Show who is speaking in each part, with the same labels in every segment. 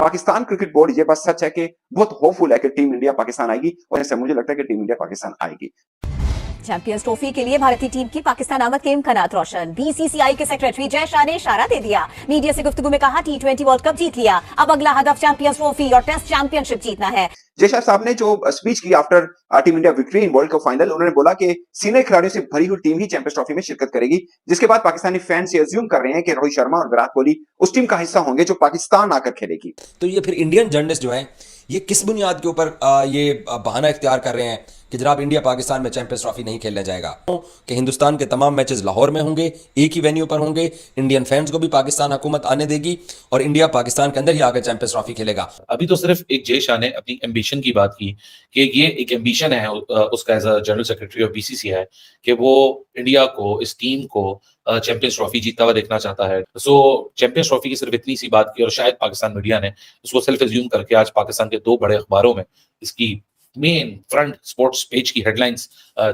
Speaker 1: Pakistan cricket board ये बात सच है कि बहुत होपफुल है कि टीम इंडिया पाकिस्तान आएगी और ऐसे मुझे लगता है कि टीम इंडिया पाकिस्तान आएगी।
Speaker 2: चैंपियंस ट्रॉफी के लिए भारतीय टीम की पाकिस्तान आमद के इम्कानात रोशन। बीसीसीआई के सेक्रेटरी जय शाह ने इशारा दे दिया। मीडिया से गुफ्तगू में कहा T20 वर्ल्ड कप जीत लिया, अब अगला हदफ चैंपियंस ट्रॉफी और टेस्ट चैंपियनशिप जीतना है।
Speaker 1: जय शाह साहब ने जो स्पीच की after team India victory in world cup final, उन्होंने बोला कि सीनियर खिलाड़ियों से भरी हुई टीम ही चैंपियंस ट्रॉफी में शिरकत करेगी, जिसके बाद पाकिस्तानी फैंस ये अज्यूम कर रहे हैं कि रोहित शर्मा और विराट कोहली उस टीम का हिस्सा होंगे जो पाकिस्तान आकर खेलेगी।
Speaker 3: तो ये फिर इंडियन जर्नलिस्ट जो है ये किस बुनियाद के ऊपर ये बहाना इख्तियार कर रहे हैं कि जनाब इंडिया पाकिस्तान में चैंपियंस ट्रॉफी नहीं खेलने जाएगा, कि हिंदुस्तान के तमाम मैचेस लाहौर में होंगे, एक ही वेन्यू पर होंगे, इंडियन फैंस को भी पाकिस्तान हुकूमत आने देगी और इंडिया पाकिस्तान के अंदर ही आकर चैंपियंस ट्रॉफी खेलेगा।
Speaker 4: अभी तो सिर्फ एक जय शाह ने अपनी एम्बिशन की बात की कि ये एक एम्बिशन है उसका as a general secretary of BCCI कि वो इंडिया को, इस टीम को चैंपियंस ट्रॉफी जीतता हुआ देखना चाहता है। सो चैंपियंस ट्रॉफी की सिर्फ इतनी सी बात की और शायद पाकिस्तान मीडिया ने उसको सेल्फ एज्यूम करके आज पाकिस्तान के दो बड़े अखबारों में इसकी मेन फ्रंट स्पोर्ट्स पेज की हेडलाइंस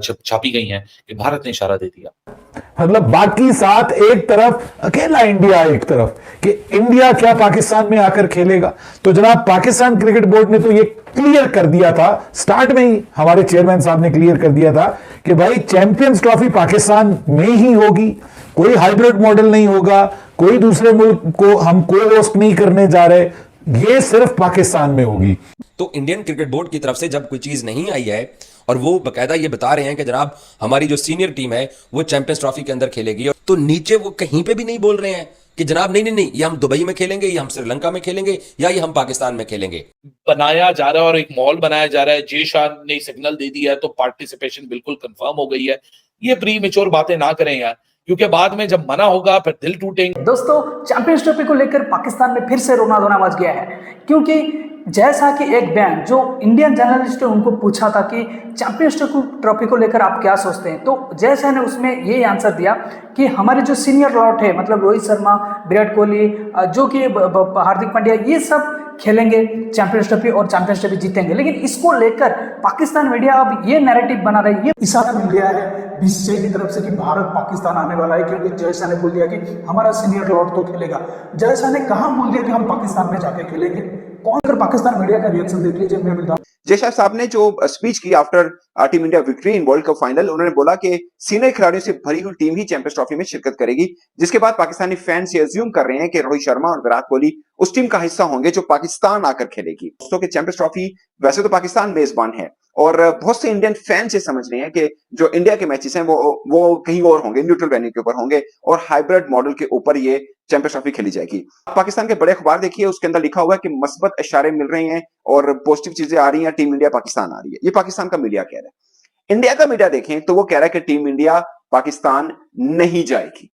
Speaker 4: छापी गई हैं कि भारत ने इशारा दे दिया।
Speaker 5: मतलब बाकी साथ एक तरफ, अकेला इंडिया एक तरफ, कि इंडिया क्या पाकिस्तान में आकर खेलेगा। तो जनाब पाकिस्तान क्रिकेट बोर्ड ने तो ये क्लियर कर दिया था, स्टार्ट में ही हमारे चेयरमैन साहब ने क्लियर कर दिया था कि भाई चैंपियंस ट्रॉफी पाकिस्तान में ही होगी, कोई हाइब्रिड मॉडल नहीं होगा, कोई दूसरे मुल्क को हम को होस्ट नहीं करने जा रहे, ये सिर्फ पाकिस्तान में होगी।
Speaker 3: तो इंडियन क्रिकेट बोर्ड की तरफ से जब कोई चीज नहीं आई है और वो बकायदा ये बता रहे हैं कि जनाब हमारी जो सीनियर टीम है वो चैंपियंस ट्रॉफी के अंदर खेलेगी, तो नीचे वो कहीं पे भी नहीं बोल रहे हैं कि जनाब नहीं नहीं नहीं, ये हम दुबई में खेलेंगे, ये हम श्रीलंका में खेलेंगे, या ये हम पाकिस्तान में खेलेंगे।
Speaker 4: बनाया जा रहा है और एक माहौल बनाया जा रहा है। जय शाह ने सिग्नल दे दिया है तो पार्टिसिपेशन बिल्कुल कंफर्म हो गई है। ये प्री मेच्योर बातें ना करें यार, क्योंकि बाद में जब मना होगा फिर दिल टूटेंगे।
Speaker 6: दोस्तों, चैंपियंस ट्रॉफी को लेकर पाकिस्तान में फिर से रोना धोना मच गया है, क्योंकि जैसा कि एक बयान जो इंडियन जर्नलिस्ट ने उनको पूछा था कि चैंपियंस ट्रॉफी को लेकर आप क्या सोचते हैं, तो जैसा ने उसमें ये आंसर दिया कि हमारे जो सीनियर लॉट है, मतलब रोहित शर्मा, विराट कोहली, जो कि हार्दिक पांड्या, ये सब खेलेंगे चैंपियंस ट्रॉफी और चैंपियंस ट्रॉफी जीतेंगे। लेकिन इसको लेकर पाकिस्तान मीडिया अब ये नैरेटिव बना रही है, ये
Speaker 7: इशारा मिल गया है बीसीसीआई की तरफ से कि भारत पाकिस्तान आने वाला है, क्योंकि जय शाह ने बोल दिया कि हमारा सीनियर लॉट तो खेलेगा। जय शाह ने कहां बोल दिया कि हम पाकिस्तान में जाके खेलेंगे? कौन कर पाकिस्तान मीडिया का रिएक्शन देख लीजिए। मैं मिलता
Speaker 1: जय शाह साहब ने जो स्पीच की after team India victory in world cup final, उन्होंने बोला कि सीनियर खिलाड़ियों से भरी हुई टीम ही चैंपियंस ट्रॉफी में शिरकत करेगी, जिसके बाद पाकिस्तानी फैंस ये अज्यूम कर रहे हैं कि रोहित शर्मा और विराट कोहली उस टीम का हिस्सा होंगे जो पाकिस्तान आकर खेलेगी। दोस्तों, कि चैंपियंस ट्रॉफी वैसे तो पाकिस्तान मेजबान है और बहुत से इंडियन फैंस ये समझ रहे हैं कि जो इंडिया के मैचेस हैं वो कहीं और होंगे, न्यूट्रल वेन्यू के ऊपर होंगे और हाइब्रिड मॉडल के ऊपर ये चैंपियंस ट्रॉफी खेली जाएगी। पाकिस्तान के बड़े अखबार देखिए, उसके अंदर लिखा हुआ है कि मस्बत इशारे मिल रहे हैं और पॉजिटिव चीजें आ रही हैं, टीम इंडिया पाकिस्तान आ रही है। ये पाकिस्तान का मीडिया कह रहा है। इंडिया का मीडिया देखें तो वो कह रहा है कि टीम इंडिया पाकिस्तान नहीं जाएगी।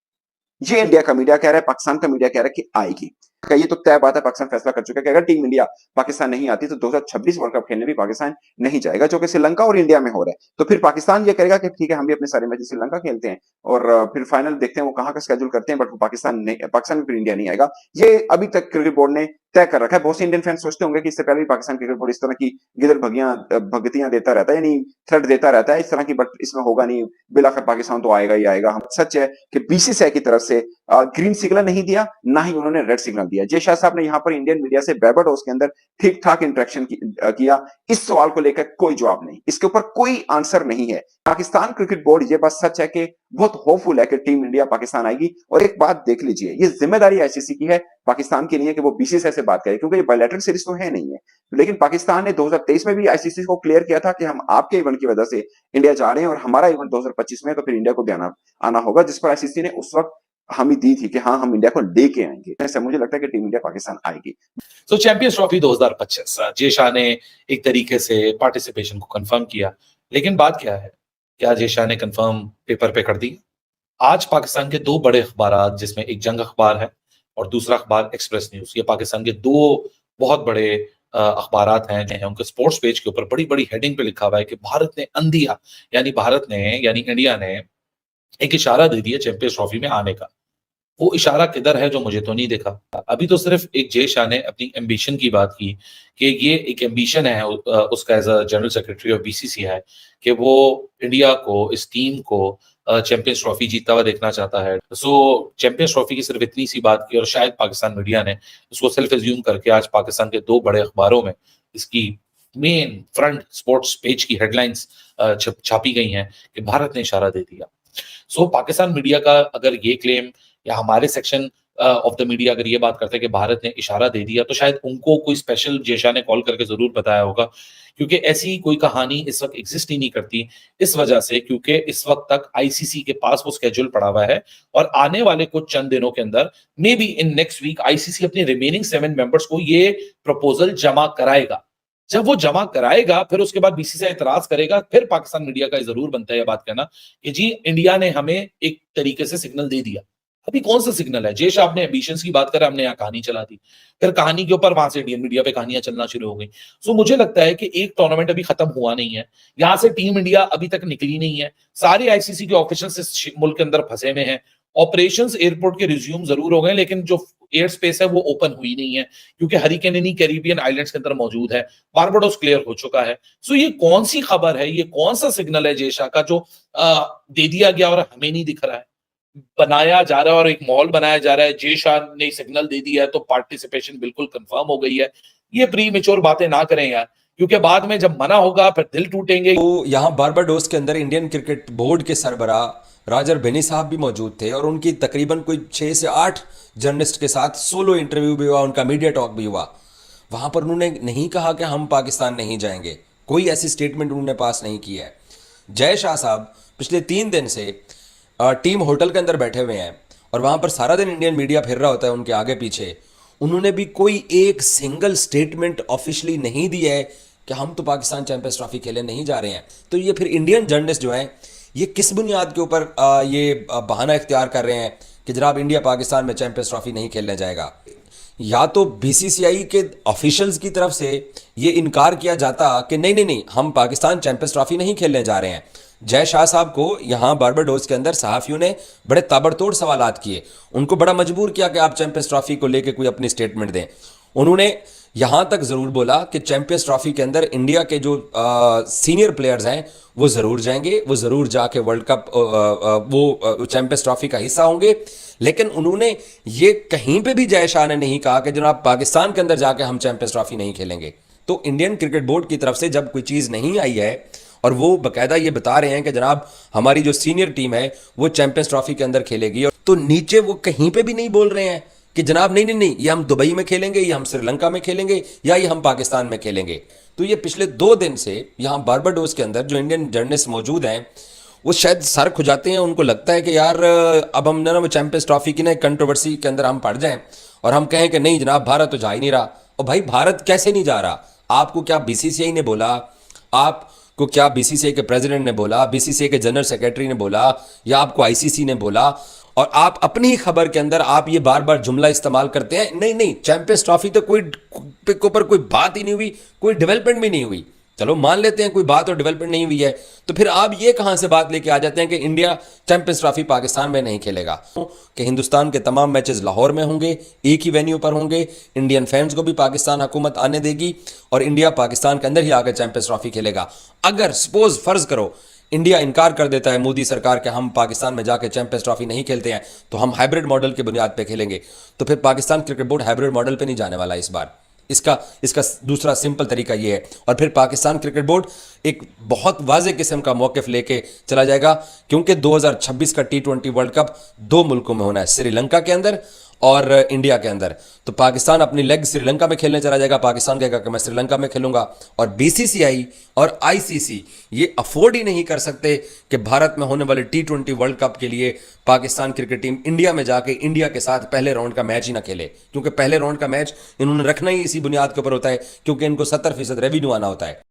Speaker 1: ये इंडिया का मीडिया कह रहा है, पाकिस्तान का मीडिया कह रहा है कि आएगी। ये तो तय बात है, पाकिस्तान फैसला कर चुका है कि अगर टीम इंडिया पाकिस्तान नहीं आती तो 2026 वर्ल्ड कप खेलने भी पाकिस्तान नहीं जाएगा, जो कि श्रीलंका और इंडिया में हो रहा है। तो फिर पाकिस्तान ये करेगा कि ठीक है, हम भी अपने सारे मैच श्रीलंका खेलते हैं और फिर फाइनल देखते हैं वो कहां का स्केड्यूल करते हैं, बट वो पाकिस्तान में फिर इंडिया नहीं आएगा। ये अभी तक क्रिकेट बोर्ड ने तय कर रखा है। बहुत से इंडियन फैंस सोचते होंगे कि इससे पहले भी पाकिस्तान क्रिकेट बोर्ड इस तरह की गिदड़ भगतियां देता रहता है, यानी थ्रेट देता रहता है इस तरह की, बट इसमें होगा नहीं, बिलाखिर पाकिस्तान तो आएगा ही आएगा। सच है कि बीसीसीआई की तरफ से ग्रीन सिग्नल नहीं दिया, ना ही उन्होंने रेड सिग्नल दिया। जय शाह साहब ने यहाँ पर इंडियन मीडिया से बार्बाडोस के अंदर ठीक ठाक इंटरेक्शन किया। इस सवाल को लेकर कोई जवाब नहीं, इसके ऊपर कोई आंसर नहीं है। पाकिस्तान क्रिकेट बोर्ड ये बात सच है कि बहुत होपफुल है कि टीम इंडिया पाकिस्तान आएगी। और एक बात देख लीजिए, ये जिम्मेदारी आईसीसी की है पाकिस्तान के लिए कि वो बीसीसीआई से बात करे, क्योंकि ये बायलैटरल सीरीज तो है नहीं है। लेकिन पाकिस्तान ने 2023 में भी आईसीसी को क्लियर किया था कि हम आपके इवेंट की वजह से इंडिया जा रहे हैं और हमारा इवेंट 2025 में, तो फिर इंडिया को भी आना होगा, जिस पर आईसीसी ने उस वक्त हमें दी थी कि हाँ, हम इंडिया को लेके आएंगे। ऐसा मुझे लगता है कि टीम इंडिया पाकिस्तान आएगी।
Speaker 4: तो चैंपियंस ट्रॉफी 2025 जय शाह ने एक तरीके से पार्टिसिपेशन को कंफर्म किया, लेकिन बात क्या है, क्या जय शाह ने कंफर्म पेपर पे कर दी? आज पाकिस्तान के दो बड़े अखबार, जिसमें एक जंग अखबार है और दूसरा अखबार एक्सप्रेस न्यूज, ये पाकिस्तान के दो बहुत बड़े अखबारात हैं। उनके स्पोर्ट्स पेज के ऊपर बड़ी बड़ी हेडिंग पे लिखा हुआ है कि भारत ने अंदिया, यानी इंडिया ने एक इशारा दे दिया चैंपियंस ट्रॉफी में आने का। वो इशारा किधर है जो मुझे तो नहीं दिखा। अभी तो सिर्फ एक जय शाह ने अपनी एम्बिशन की बात की कि ये एक एम्बिशन है उसका as a general secretary of BCCI कि वो इंडिया को, इस टीम को चैंपियंस ट्रॉफी जीतता हुआ देखना चाहता है। सो चैंपियंस ट्रॉफी की सिर्फ इतनी सी बात की और शायद पाकिस्तान मीडिया ने उसको सेल्फ एज्यूम करके आज पाकिस्तान के 2 बड़े अखबारों में इसकी मेन फ्रंट स्पोर्ट्स पेज की हेडलाइंस छापी गई हैं कि भारत ने इशारा दे दिया। सो पाकिस्तान मीडिया का अगर ये क्लेम या हमारे सेक्शन ऑफ द मीडिया अगर ये बात करते हैं कि भारत ने इशारा दे दिया, तो शायद उनको कोई स्पेशल जेशा ने कॉल करके जरूर बताया होगा, क्योंकि ऐसी कोई कहानी इस वक्त एग्जिस्ट ही नहीं करती। इस वजह से क्योंकि इस वक्त तक आईसीसी के पास वो स्केड्यूल पड़ा हुआ है और आने वाले कुछ चंद दिनों के अंदर maybe in next week ICC अपने रिमेनिंग 7 मेंबर्स को ये प्रपोजल जमा कराएगा। जब वो जमा कराएगा फिर उसके बाद बीसीसीआई इतराज करेगा, फिर पाकिस्तान मीडिया का जरूर बनता है यह बात कहना कि जी इंडिया ने हमें एक तरीके से सिग्नल दे दिया। अभी कौन सा सिग्नल है? जयश आपने एम्बिशंस की बात करा, हमने यहाँ कहानी चला दी, फिर कहानी के ऊपर वहां से इंडियन मीडिया पे कहानियां चलना शुरू हो गई। सो मुझे लगता है कि एक टूर्नामेंट अभी खत्म हुआ नहीं है, यहाँ से टीम इंडिया अभी तक निकली नहीं है, सारे आईसीसी के ऑफिशियल्स इस मुल्क के अंदर फंसे हुए हैं। ऑपरेशंस एयरपोर्ट के रिज्यूम जरूर हो गए, लेकिन जो एयर स्पेस है वो ओपन हुई नहीं है क्योंकि हरिकेन इन्हीं कैरिबियन आइलैंड्स के अंदर मौजूद है। बारबाडोस क्लियर हो चुका है। सो ये कौन सी खबर है, ये कौन सा सिग्नल है जेशा का जो दे दिया गया और हमें नहीं दिख रहा है? बनाया जा रहा है और एक मॉल बनाया जा रहा है, जेशा ने सिग्नल दे दिया है तो पार्टिसिपेशन बिल्कुल कंफर्म हो गई है। ये प्री मेच्योर बातें ना करें यार, क्योंकि बाद में जब मना होगा फिर दिल टूटेंगे।
Speaker 3: तो यहाँ बारबाडोस के अंदर इंडियन क्रिकेट बोर्ड के सरबराह राजर बेनी साहब भी मौजूद थे और उनकी तकरीबन कोई 6 से 8 जर्नलिस्ट के साथ सोलो इंटरव्यू भी हुआ, उनका मीडिया टॉक भी हुआ। वहां पर उन्होंने नहीं कहा कि हम पाकिस्तान नहीं जाएंगे, कोई ऐसी स्टेटमेंट उन्होंने पास नहीं की है। जय शाह साहब पिछले 3 दिन से टीम होटल के अंदर बैठे हुए हैं और वहां पर सारा दिन इंडियन मीडिया फिर रहा होता है उनके आगे पीछे। उन्होंने भी कोई एक सिंगल स्टेटमेंट ऑफिशियली नहीं दी है कि हम तो पाकिस्तान चैंपियंस ट्रॉफी खेलने नहीं जा रहे हैं। तो ये फिर इंडियन जर्नलिस्ट जो हैं ये किस बुनियाद के ऊपर ये बहाना इख्तियार कर रहे हैं कि जनाब इंडिया पाकिस्तान में चैंपियंस ट्रॉफी नहीं खेलने जाएगा? या तो बीसीसीआई के ऑफिशियल्स की तरफ से ये इनकार किया जाता कि नहीं नहीं नहीं हम पाकिस्तान चैंपियंस ट्रॉफी नहीं खेलने जा रहे हैं। जय शाह साहब को यहाँ बारबाडोस के अंदर सहाफियों ने बड़े ताबड़तोड़ सवालात किए, उनको बड़ा मजबूर किया कि आप चैंपियंस ट्रॉफी को लेकर कोई अपनी स्टेटमेंट दें। उन्होंने यहां तक जरूर बोला कि चैंपियंस ट्रॉफी के अंदर इंडिया के जो सीनियर प्लेयर्स हैं वो जरूर जाएंगे, वो जरूर जाके वर्ल्ड कप वो चैंपियंस ट्रॉफी का हिस्सा होंगे। लेकिन उन्होंने ये कहीं पे भी जय शाह ने नहीं कहा कि जनाब पाकिस्तान के अंदर जाके हम चैंपियंस ट्रॉफी नहीं खेलेंगे। तो इंडियन क्रिकेट बोर्ड की तरफ से जब कोई चीज़ नहीं आई है और वो बाकायदा ये बता रहे हैं कि जनाब हमारी जो सीनियर टीम है वो चैंपियंस ट्रॉफी के अंदर खेलेगी, तो नीचे वो कहीं पे भी नहीं बोल रहे हैं कि जनाब नहीं नहीं नहीं ये हम दुबई में खेलेंगे, ये हम श्रीलंका में खेलेंगे, या ये हम पाकिस्तान में खेलेंगे। तो ये पिछले 2 दिन से यहाँ बारबाडोस के अंदर जो इंडियन जर्नलिस्ट मौजूद हैं वो शायद सर खुजाते हैं, उनको लगता है कि यार अब हम ना वो चैंपियंस ट्रॉफी की ना कंट्रोवर्सी के अंदर हम पड़ जाएं और हम कहें कि नहीं जनाब भारत तो जा ही नहीं रहा। और भाई भारत कैसे नहीं जा रहा? आपको क्या बीसीसीआई ने बोला? आपको क्या बीसीसीआई के प्रेसिडेंट ने बोला? बीसीसीआई के जनरल सेक्रेटरी ने बोला? या आपको आईसीसी ने बोला? और आप अपनी ही खबर के अंदर आप ये बार बार जुमला इस्तेमाल करते हैं, नहीं नहीं चैंपियंस ट्रॉफी तो कोई के ऊपर कोई बात ही नहीं हुई, कोई डेवलपमेंट भी नहीं हुई। चलो मान लेते हैं कोई बात और डेवलपमेंट नहीं हुई है, तो फिर आप ये कहां से बात लेके आ जाते हैं कि इंडिया चैंपियंस ट्रॉफी पाकिस्तान में नहीं खेलेगा? कि हिंदुस्तान के तमाम मैचेस लाहौर में होंगे, एक ही वेन्यू पर होंगे, इंडियन फैंस को भी पाकिस्तान हुकूमत आने देगी और इंडिया पाकिस्तान के अंदर ही आकर चैंपियंस ट्रॉफी खेलेगा। अगर सपोज फर्ज करो इंडिया इनकार कर देता है, मोदी सरकार के हम पाकिस्तान में जाके चैंपियंस ट्रॉफी नहीं खेलते हैं तो हम हाइब्रिड मॉडल के बुनियाद पे खेलेंगे, तो फिर Pakistan cricket board hybrid model पे नहीं जाने वाला इस बार। इसका दूसरा सिंपल तरीका ये है, और फिर पाकिस्तान क्रिकेट बोर्ड एक बहुत वाज़े किस्म का मौक़िफ़ लेके चला जाएगा, क्योंकि 2026 का T20 वर्ल्ड कप 2 मुल्कों में होना है, श्रीलंका के अंदर और इंडिया के अंदर। तो पाकिस्तान अपनी लेग श्रीलंका में खेलने चला जाएगा, पाकिस्तान कहेगा कि मैं श्रीलंका में खेलूंगा, और बीसीसीआई और आईसीसी ये अफोर्ड ही नहीं कर सकते कि भारत में होने वाले T20 वर्ल्ड कप के लिए पाकिस्तान क्रिकेट टीम इंडिया में जाके इंडिया के साथ पहले राउंड का मैच ही ना खेले, क्योंकि पहले राउंड का मैच इन्होंने रखना ही इसी बुनियाद के ऊपर होता है क्योंकि इनको 70% रेवेन्यू आना होता है।